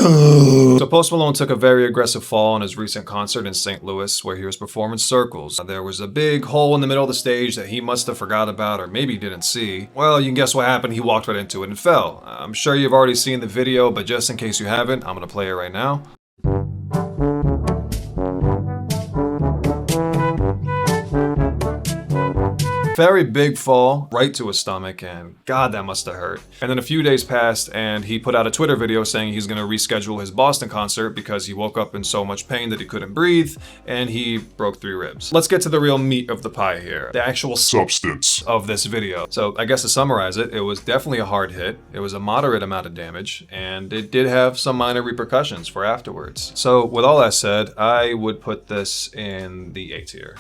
So Post Malone took a very aggressive fall on his recent concert in St. Louis where he was performing circles. There was a big hole in the middle of the stage that he must have forgot about or maybe didn't see. Well, you can guess what happened. He walked right into it and fell. I'm sure you've already seen the video, but just in case you haven't, I'm gonna play it right now. Very big fall, right to his stomach, and God, that must have hurt. And then a few days passed, and he put out a Twitter video saying he's gonna reschedule his Boston concert because he woke up in so much pain that he couldn't breathe, and he broke 3 ribs. Let's get to the real meat of the pie here, the actual substance of this video. So I guess to summarize it, it was definitely a hard hit, it was a moderate amount of damage, and it did have some minor repercussions for afterwards. So with all that said, I would put this in the A tier.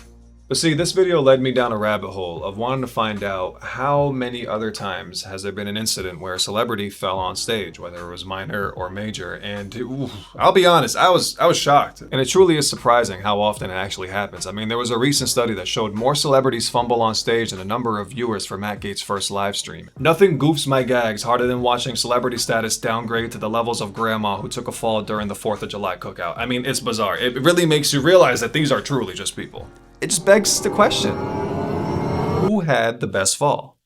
But see, this video led me down a rabbit hole of wanting to find out how many other times has there been an incident where a celebrity fell on stage, whether it was minor or major, and I'll be honest, I was shocked. And it truly is surprising how often it actually happens. I mean, there was a recent study that showed more celebrities fumble on stage than the number of viewers for Matt Gaetz' first live stream. Nothing goofs my gags harder than watching celebrity status downgrade to the levels of grandma who took a fall during the 4th of July cookout. I mean, it's bizarre. It really makes you realize that these are truly just people. It just begs the question, who had the best fall?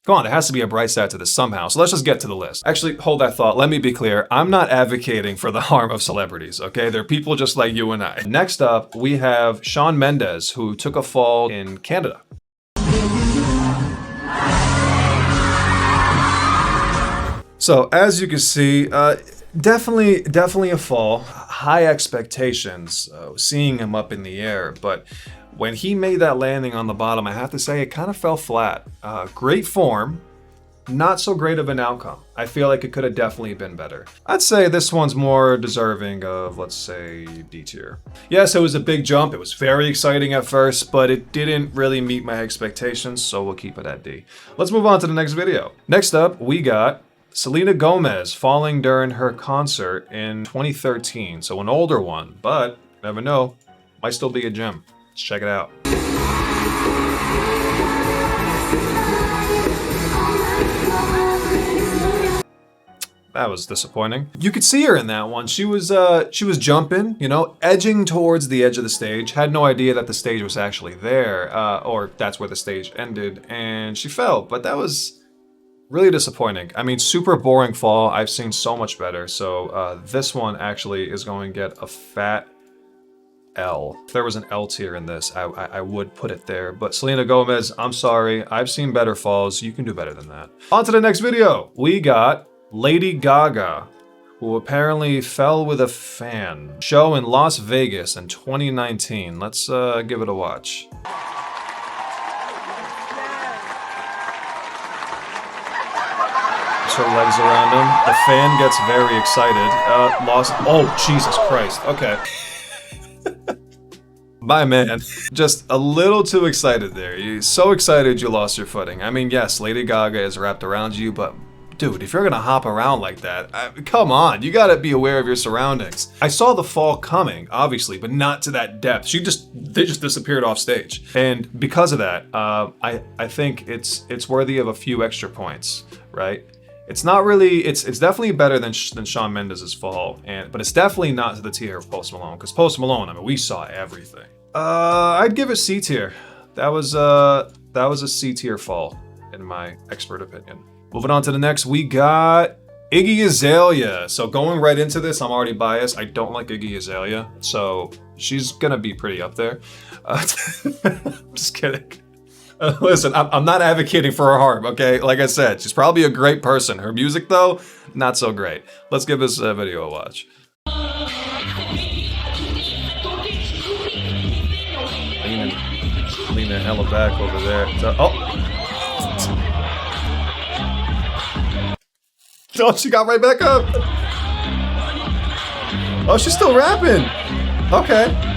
Come on, there has to be a bright side to this somehow, so let's just get to the list. Actually, hold that thought, let me be clear, I'm not advocating for the harm of celebrities, okay? They're people just like you and I. Next up, we have Shawn Mendes, who took a fall in Canada. So, as you can see, definitely a fall. High expectations, seeing him up in the air, but when he made that landing on the bottom, I have to say it kind of fell flat. Great form, not so great of an outcome. I feel like it could have definitely been better. I'd say this one's more deserving of, let's say, D tier. Yes, it was a big jump. It was very exciting at first, but it didn't really meet my expectations, so we'll keep it at D. Let's move on to the next video. Next up, we got Selena Gomez falling during her concert in 2013, so an older one, but never know, might still be a gem. Let's check it out. That was disappointing. You could see her in that one. She was jumping, you know, edging towards the edge of the stage. Had no idea that the stage was actually there, or that's where the stage ended, and she fell, but that was really disappointing. I mean, super boring fall. I've seen so much better. So this one actually is going to get a fat L. If there was an L tier in this, I would put it there. But Selena Gomez, I'm sorry. I've seen better falls. You can do better than that. On to the next video. We got Lady Gaga, who apparently fell with a fan. Show in Las Vegas in 2019. Let's give it a watch. Her legs around him. The fan gets very excited. Oh, Jesus Christ. Okay. My man. Just a little too excited there. You're so excited you lost your footing. I mean, yes, Lady Gaga is wrapped around you, but dude, if you're gonna hop around like that, come on, you gotta be aware of your surroundings. I saw the fall coming, obviously, but not to that depth. They just disappeared off stage. And because of that, I think it's worthy of a few extra points, right? It's not really, it's definitely better than Shawn Mendes' fall, but it's definitely not to the tier of Post Malone, because Post Malone, I mean, we saw everything. I'd give it C tier. That was a C tier fall, in my expert opinion. Moving on to the next, we got Iggy Azalea. So going right into this, I'm already biased. I don't like Iggy Azalea, so she's gonna be pretty up there. Just kidding. Listen, I'm not advocating for her harm, okay? Like I said, she's probably a great person. Her music, though, not so great. Let's give this video a watch. Leaning hella back over there. Oh, she got right back up. Oh, she's still rapping. Okay.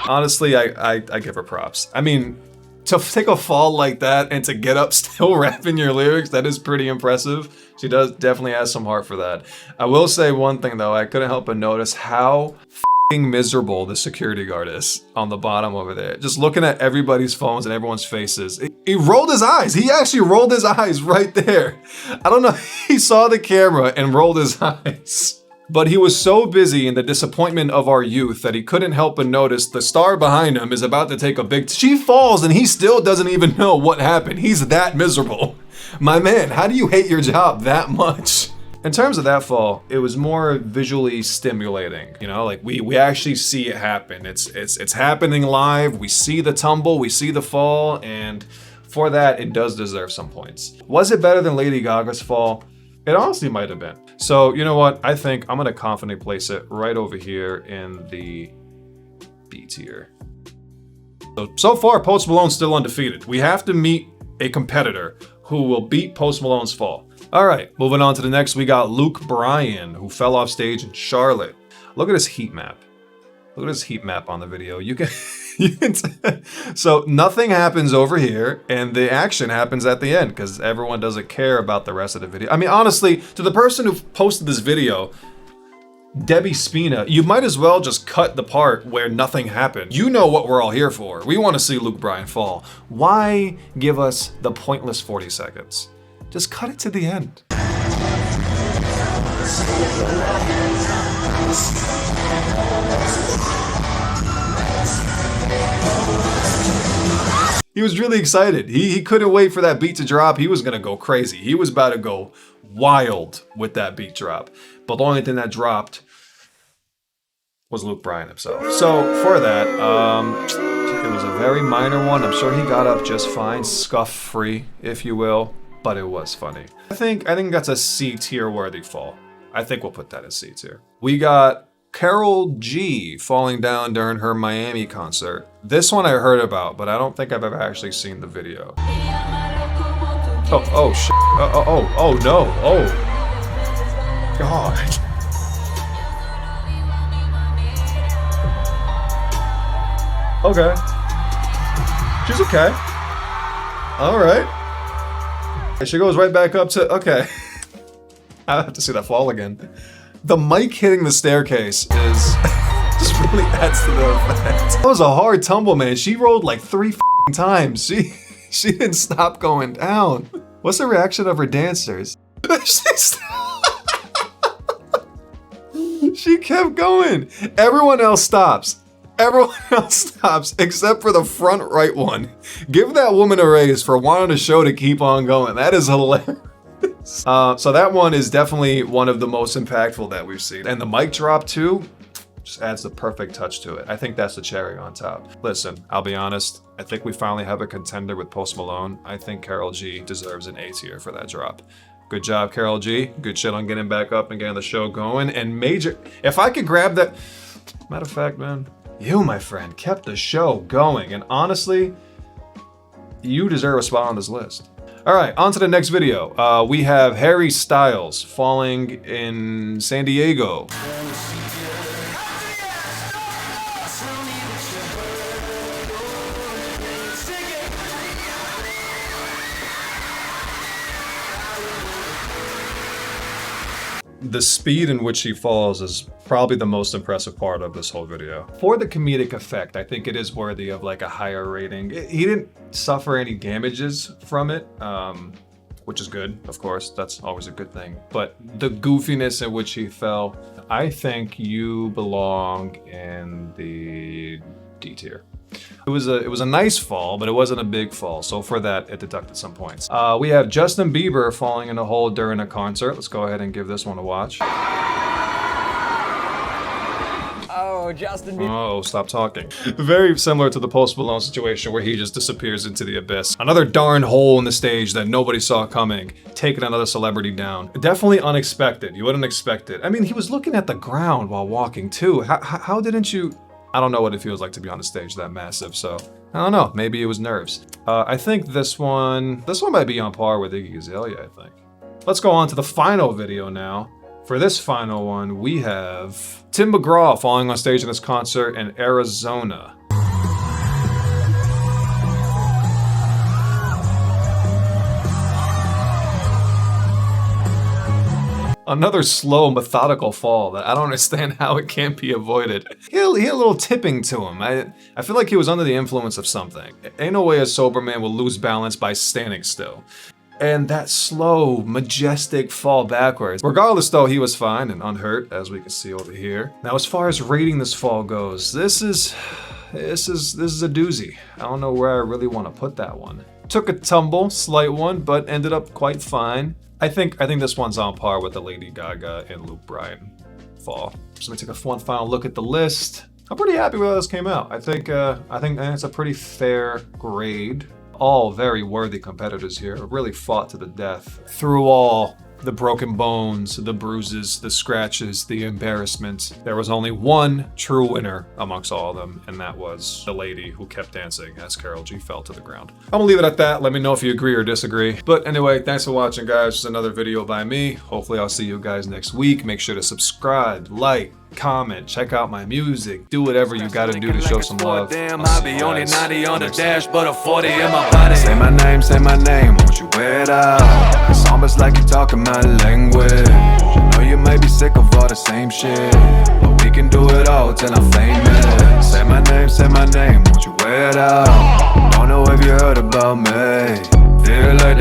Honestly, I give her props. I mean, to take a fall like that and to get up still rapping your lyrics, that is pretty impressive. She definitely has some heart for that. I will say one thing though, I couldn't help but notice how miserable the security guard is on the bottom over there. Just looking at everybody's phones and everyone's faces. He rolled his eyes. He actually rolled his eyes right there. I don't know. He saw the camera and rolled his eyes. But he was so busy in the disappointment of our youth that he couldn't help but notice the star behind him is about to take a big... She falls and he still doesn't even know what happened. He's that miserable. My man, how do you hate your job that much? In terms of that fall, it was more visually stimulating. You know, like we actually see it happen. It's happening live. We see the tumble, we see the fall, and for that, it does deserve some points. Was it better than Lady Gaga's fall? It honestly might have been. So, you know what? I think I'm gonna confidently place it right over here in the B tier. So far, Post Malone's still undefeated. We have to meet a competitor who will beat Post Malone's fall. All right, moving on to the next, we got Bryan, who fell off stage in Charlotte. Look at his heat map. Look at his heat map on the video. You can so nothing happens over here, and the action happens at the end because everyone doesn't care about the rest of the video. I mean, honestly, to the person who posted this video, Debbie Spina, you might as well just cut the part where nothing happened. You know what we're all here for. We want to see Bryan fall. Why give us the pointless 40 seconds? Just cut it to the end. He was really excited. He couldn't wait for that beat to drop. He was gonna go crazy. He was about to go wild with that beat drop. But the only thing that dropped was Bryan himself. So for that, it was a very minor one. I'm sure he got up just fine, scuff-free, if you will. But it was funny. I think that's a C tier worthy fall. I think we'll put that as C tier. We got Karol G falling down during her Miami concert. This one I heard about, but I don't think I've ever actually seen the video. Oh shit. Oh no. Oh. God. Okay. She's okay. All right. She goes right back up to, okay. I have to see that fall again. The mic hitting the staircase is just really adds to the effect. That was a hard tumble, man. She rolled like 3 times. She didn't stop going down. What's the reaction of her dancers? She kept going. Everyone else stops. Everyone else stops except for the front right one. Give that woman a raise for wanting the show to keep on going. That is hilarious. So that one is definitely one of the most impactful that we've seen. And the mic drop too, just adds the perfect touch to it. I think that's the cherry on top. Listen, I'll be honest. I think we finally have a contender with Post Malone. I think Karol G deserves an A tier for that drop. Good job, Karol G. Good shit on getting back up and getting the show going. And major, if I could grab that, matter of fact, man, you, my friend, kept the show going, and honestly, you deserve a spot on this list. All right, on to the next video. We have Harry Styles falling in San Diego. The speed in which he falls is probably the most impressive part of this whole video. For the comedic effect, I think it is worthy of like a higher rating. He didn't suffer any damages from it, which is good, of course. That's always a good thing. But the goofiness in which he fell, I think you belong in the D tier. It was a nice fall, but it wasn't a big fall. So for that, it deducted some points. We have Justin Bieber falling in a hole during a concert. Let's go ahead and give this one a watch. Oh, Justin Bieber. Oh, stop talking. Very similar to the Post Malone situation where he just disappears into the abyss. Another darn hole in the stage that nobody saw coming, taking another celebrity down. Definitely unexpected. You wouldn't expect it. I mean, he was looking at the ground while walking too. How didn't you? I don't know what it feels like to be on a stage that massive, so I don't know. Maybe it was nerves. I think this one might be on par with Iggy Azalea, I think. Let's go on to the final video now. For this final one, we have Tim McGraw falling on stage in this concert in Arizona. Another slow, methodical fall that I don't understand how it can't be avoided. He had a little tipping to him. I feel like he was under the influence of something. Ain't no way a sober man will lose balance by standing still. And that slow, majestic fall backwards. Regardless though, he was fine and unhurt, as we can see over here. Now as far as rating this fall goes, this is a doozy. I don't know where I really want to put that one. Took a tumble, slight one, but ended up quite fine. I think this one's on par with the Lady Gaga and Luke Bryan fall. So let me take one final look at the list. I'm pretty happy with how this came out. I think it's a pretty fair grade. All very worthy competitors here, really fought to the death. Through all the broken bones, the bruises, the scratches, the embarrassment, there was only one true winner amongst all of them, and that was the lady who kept dancing as Karol G fell to the ground. I'm gonna leave it at that. Let me know if you agree or disagree. But anyway, thanks for watching, guys. Just another video by me. Hopefully I'll see you guys next week. Make sure to subscribe, like, comment, check out my music, do whatever you gotta do to show some love. I be only 90 on the dash, but a 40 in my body. Say my name, won't you wear it out? It's almost like you're talking my language. I know you may be sick of all the same shit, but we can do it all till I'm famous. Say my name, won't you wear it out? Don't know if you heard about me. Feel like